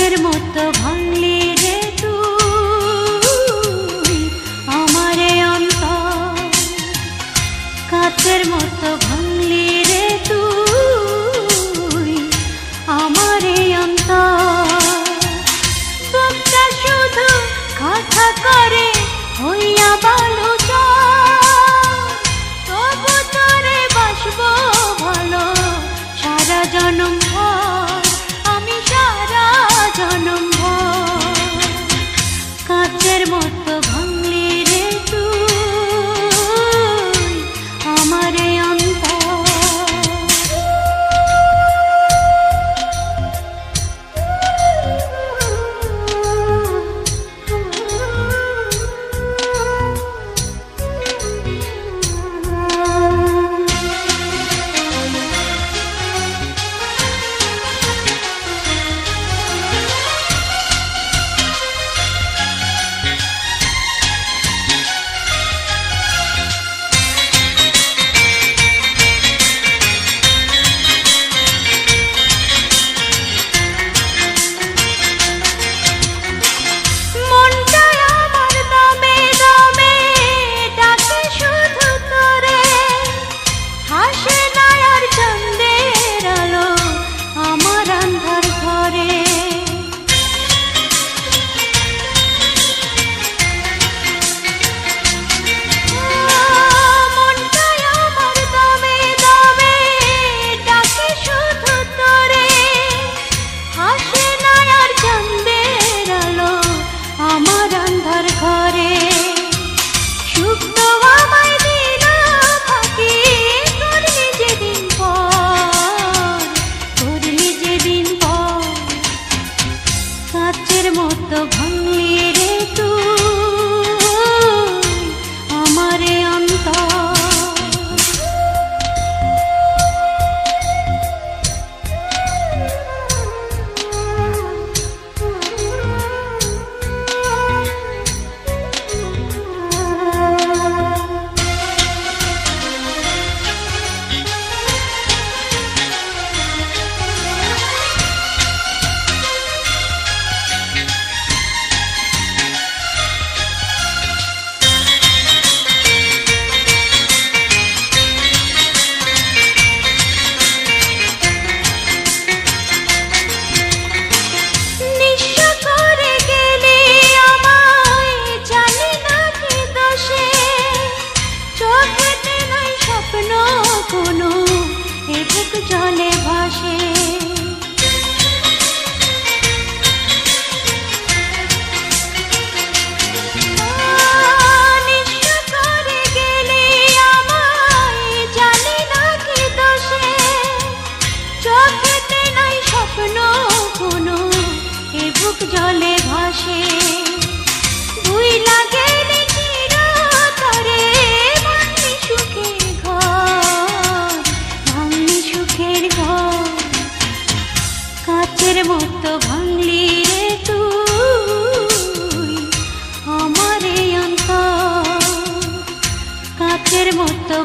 কাচের মতো ভাঙলি রে তুই আমারে অন্তর, কাচের মতো ভাঙলি রে তুই আমারে অন্তর। বুকটা শুধু কথা করে হইয়া বালু তবু তোরে বাসবো ভালো সারা জনম ভর, আমি সারা জনম ভর। কাচের মতো ভাঙলি রে তুই আমারে অন্তর। কাচের মতো ভাঙলি রে তুই আমারে অন্তর। জলে ভাসে নিঃস্ব করে গেলে আমায়, জানি না কি দোষে চোখেতে নাই স্বপ্ন কোনো, এ বুক জলে ভাসে। দুই লাগে কাচের মতো ভাঙলি রে তুই আমারে অন্তর, কাচের মতো